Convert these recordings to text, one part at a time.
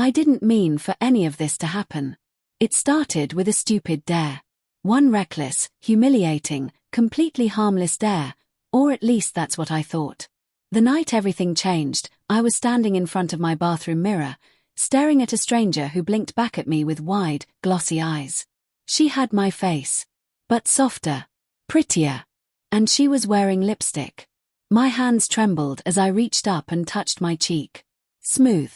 I didn't mean for any of this to happen. It started with a stupid dare. One reckless, humiliating, completely harmless dare, or at least that's what I thought. The night everything changed, I was standing in front of my bathroom mirror, staring at a stranger who blinked back at me with wide, glossy eyes. She had my face, but softer, prettier, and she was wearing lipstick. My hands trembled as I reached up and touched my cheek. Smooth.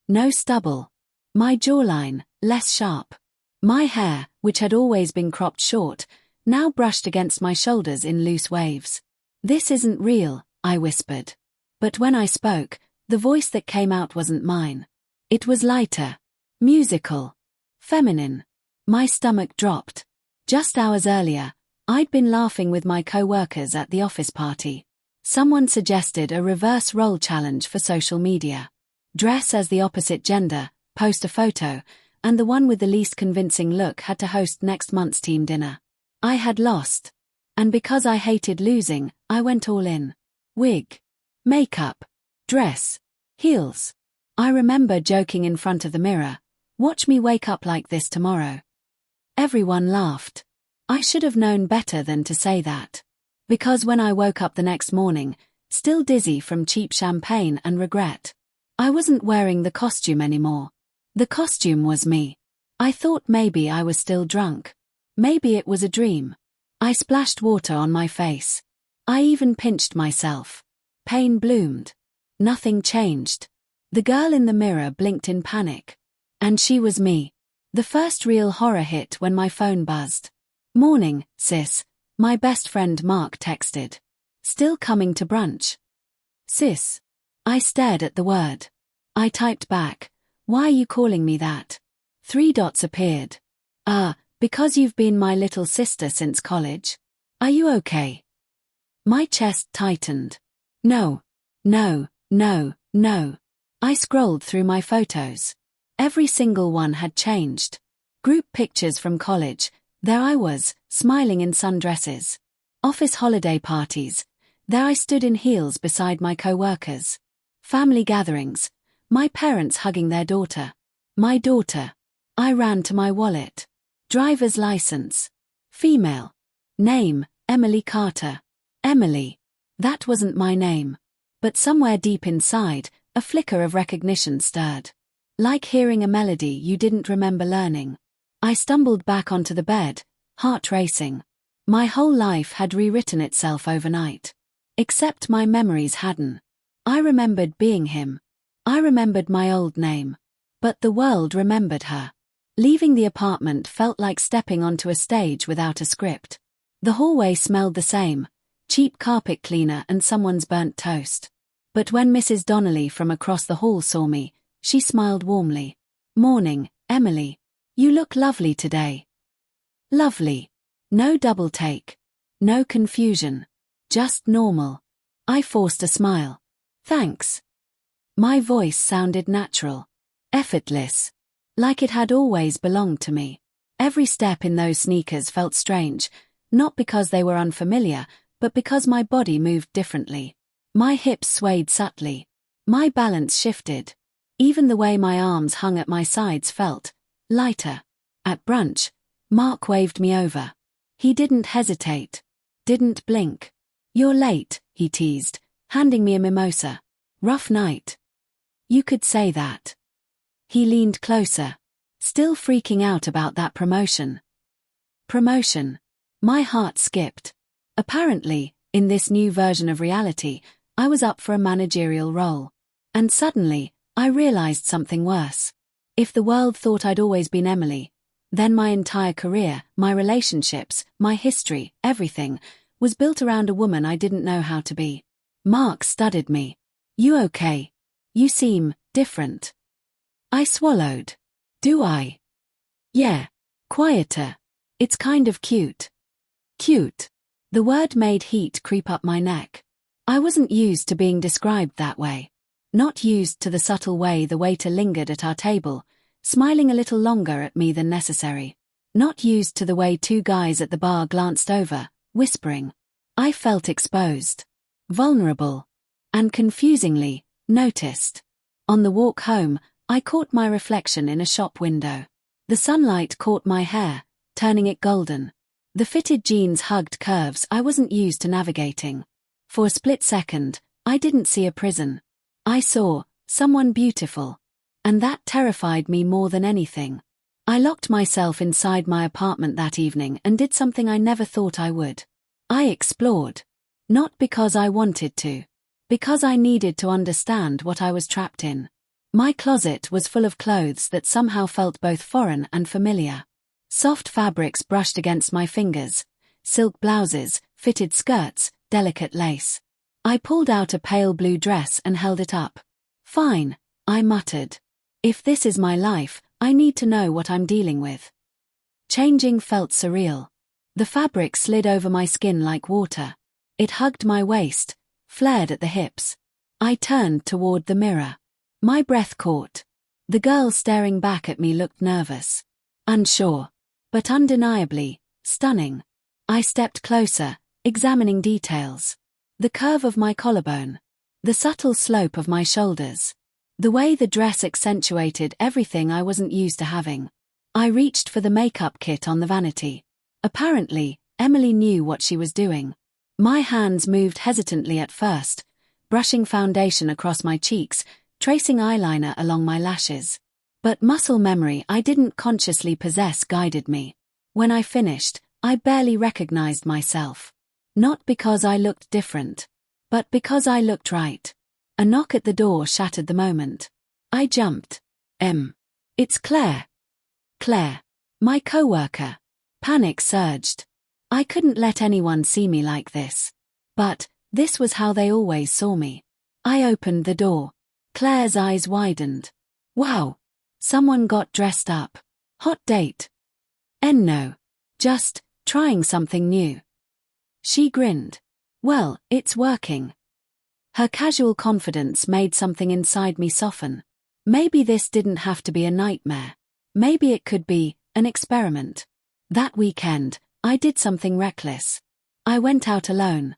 No stubble. My jawline, less sharp. My hair, which had always been cropped short, now brushed against my shoulders in loose waves. "This isn't real," I whispered. But when I spoke, the voice that came out wasn't mine. It was lighter, musical, feminine. My stomach dropped. Just hours earlier, I'd been laughing with my co-workers at the office party. Someone suggested a reverse role challenge for social media. Dress as the opposite gender, post a photo, and the one with the least convincing look had to host next month's team dinner. I had lost. And because I hated losing, I went all in. Wig, makeup, dress, heels. I remember joking in front of the mirror, "Watch me wake up like this tomorrow." Everyone laughed. I should have known better than to say that. Because when I woke up the next morning, still dizzy from cheap champagne and regret, I wasn't wearing the costume anymore. The costume was me. I thought maybe I was still drunk. Maybe it was a dream. I splashed water on my face. I even pinched myself. Pain bloomed. Nothing changed. The girl in the mirror blinked in panic. And she was me. The first real horror hit when my phone buzzed. "Morning, sis," my best friend Mark texted. "Still coming to brunch?" "Sis." I stared at the word. I typed back, "Why are you calling me that?" 3 dots appeared. Because you've been my little sister since college. Are you okay?" My chest tightened. No. I scrolled through my photos. Every single one had changed. Group pictures from college, there I was, smiling in sundresses. Office holiday parties, there I stood in heels beside my co-workers. Family gatherings, my parents hugging their daughter. My daughter. I ran to my wallet. Driver's license. Female. Name, Emily Carter. Emily. That wasn't my name. But somewhere deep inside, a flicker of recognition stirred. Like hearing a melody you didn't remember learning. I stumbled back onto the bed, heart racing. My whole life had rewritten itself overnight. Except my memories hadn't. I remembered being him. I remembered my old name. But the world remembered her. Leaving the apartment felt like stepping onto a stage without a script. The hallway smelled the same, cheap carpet cleaner and someone's burnt toast. But when Mrs. Donnelly from across the hall saw me, she smiled warmly. "Morning, Emily. You look lovely today." Lovely. No double take. No confusion. Just normal. I forced a smile. "Thanks." My voice sounded natural. Effortless. Like it had always belonged to me. Every step in those sneakers felt strange, not because they were unfamiliar, but because my body moved differently. My hips swayed subtly. My balance shifted. Even the way my arms hung at my sides felt lighter. At brunch, Mark waved me over. He didn't hesitate. Didn't blink. "You're late," he teased, handing me a mimosa. "Rough night." "You could say that." He leaned closer. Still freaking out about that promotion. Promotion. My heart skipped. Apparently, in this new version of reality, I was up for a managerial role. And suddenly, I realized something worse. If the world thought I'd always been Emily, then my entire career, my relationships, my history, everything, was built around a woman I didn't know how to be. Mark studied me. "You okay? You seem different." I swallowed. "Do I?" "Yeah. Quieter. It's kind of cute." Cute. The word made heat creep up my neck. I wasn't used to being described that way. Not used to the subtle way the waiter lingered at our table, smiling a little longer at me than necessary. Not used to the way 2 guys at the bar glanced over, whispering. I felt exposed. Vulnerable. And confusingly, noticed. On the walk home, I caught my reflection in a shop window. The sunlight caught my hair, turning it golden. The fitted jeans hugged curves I wasn't used to navigating. For a split second, I didn't see a prison. I saw someone beautiful. And that terrified me more than anything. I locked myself inside my apartment that evening and did something I never thought I would. I explored. Not because I wanted to. Because I needed to understand what I was trapped in. My closet was full of clothes that somehow felt both foreign and familiar. Soft fabrics brushed against my fingers, silk blouses, fitted skirts, delicate lace. I pulled out a pale blue dress and held it up. Fine, I muttered. If this is my life, I need to know what I'm dealing with. Changing felt surreal. The fabric slid over my skin like water. It hugged my waist, flared at the hips. I turned toward the mirror. My breath caught. The girl staring back at me looked nervous. Unsure. But undeniably stunning. I stepped closer, examining details. The curve of my collarbone. The subtle slope of my shoulders. The way the dress accentuated everything I wasn't used to having. I reached for the makeup kit on the vanity. Apparently, Emily knew what she was doing. My hands moved hesitantly at first, brushing foundation across my cheeks, tracing eyeliner along my lashes. But muscle memory I didn't consciously possess guided me. When I finished, I barely recognized myself. Not because I looked different, but because I looked right. A knock at the door shattered the moment. I jumped. It's Claire. Claire. My coworker. Panic surged. I couldn't let anyone see me like this. But this was how they always saw me. I opened the door. Claire's eyes widened. Wow. Someone got dressed up. Hot date. No. Just trying something new. She grinned. Well, it's working. Her casual confidence made something inside me soften. Maybe this didn't have to be a nightmare. Maybe it could be an experiment. That weekend, I did something reckless. I went out alone.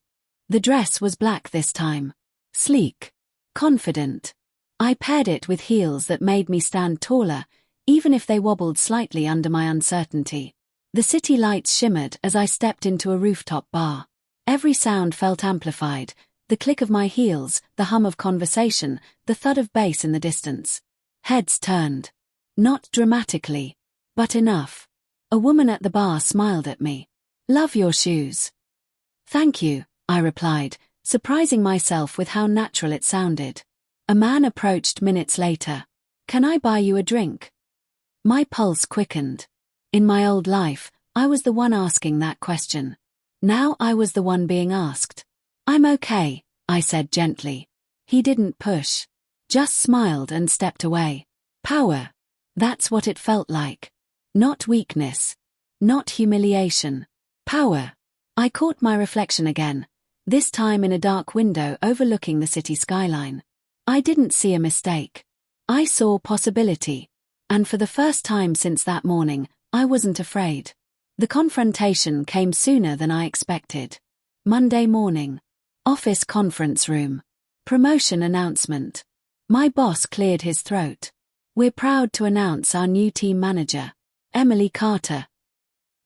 The dress was black this time. Sleek. Confident. I paired it with heels that made me stand taller, even if they wobbled slightly under my uncertainty. The city lights shimmered as I stepped into a rooftop bar. Every sound felt amplified. The click of my heels, the hum of conversation, the thud of bass in the distance. Heads turned. Not dramatically, but enough. A woman at the bar smiled at me. Love your shoes. Thank you, I replied, surprising myself with how natural it sounded. A man approached minutes later. Can I buy you a drink? My pulse quickened. In my old life, I was the one asking that question. Now I was the one being asked. I'm okay, I said gently. He didn't push. Just smiled and stepped away. Power. That's what it felt like. Not weakness. Not humiliation. Power. I caught my reflection again, this time in a dark window overlooking the city skyline. I didn't see a mistake. I saw possibility. And for the first time since that morning, I wasn't afraid. The confrontation came sooner than I expected. Monday morning. Office conference room. Promotion announcement. My boss cleared his throat. We're proud to announce our new team manager, Emily Carter.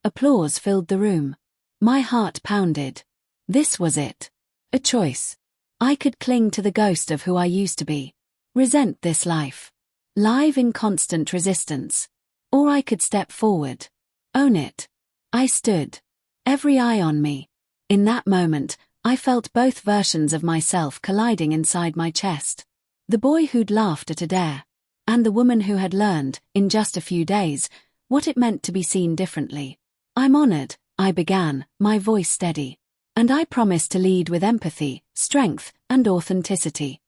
Applause filled the room. My heart pounded. This was it. A choice. I could cling to the ghost of who I used to be. Resent this life. Live in constant resistance. Or I could step forward. Own it. I stood. Every eye on me. In that moment, I felt both versions of myself colliding inside my chest. The boy who'd laughed at a dare. And the woman who had learned, in just a few days, what it meant to be seen differently. I'm honored, I began, my voice steady. And I promised to lead with empathy, strength, and authenticity.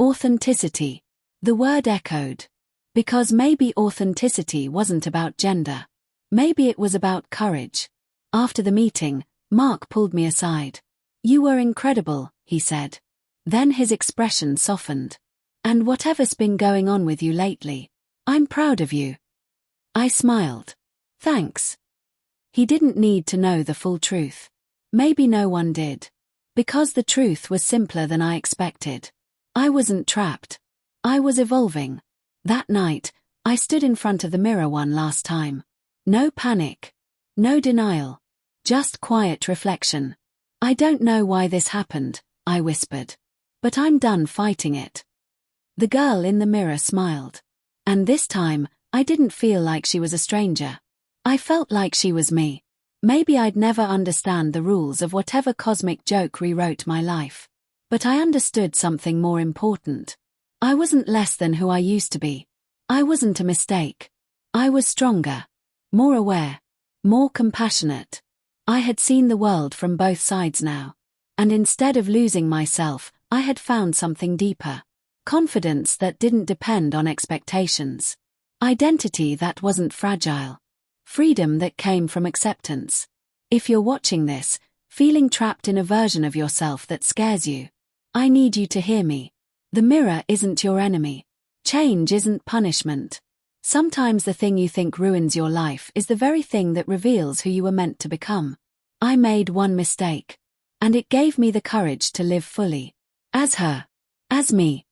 Authenticity. The word echoed. Because maybe authenticity wasn't about gender. Maybe it was about courage. After the meeting, Mark pulled me aside. You were incredible, he said. Then his expression softened. And whatever's been going on with you lately, I'm proud of you. I smiled. Thanks. He didn't need to know the full truth. Maybe no one did. Because the truth was simpler than I expected. I wasn't trapped. I was evolving. That night, I stood in front of the mirror one last time. No panic. No denial. Just quiet reflection. I don't know why this happened, I whispered. But I'm done fighting it. The girl in the mirror smiled. And this time, I didn't feel like she was a stranger. I felt like she was me. Maybe I'd never understand the rules of whatever cosmic joke rewrote my life. But I understood something more important. I wasn't less than who I used to be. I wasn't a mistake. I was stronger. More aware. More compassionate. I had seen the world from both sides now. And instead of losing myself, I had found something deeper. Confidence that didn't depend on expectations. Identity that wasn't fragile. Freedom that came from acceptance. If you're watching this, feeling trapped in a version of yourself that scares you, I need you to hear me. The mirror isn't your enemy. Change isn't punishment. Sometimes the thing you think ruins your life is the very thing that reveals who you were meant to become. I made one mistake. And it gave me the courage to live fully. As her. As me.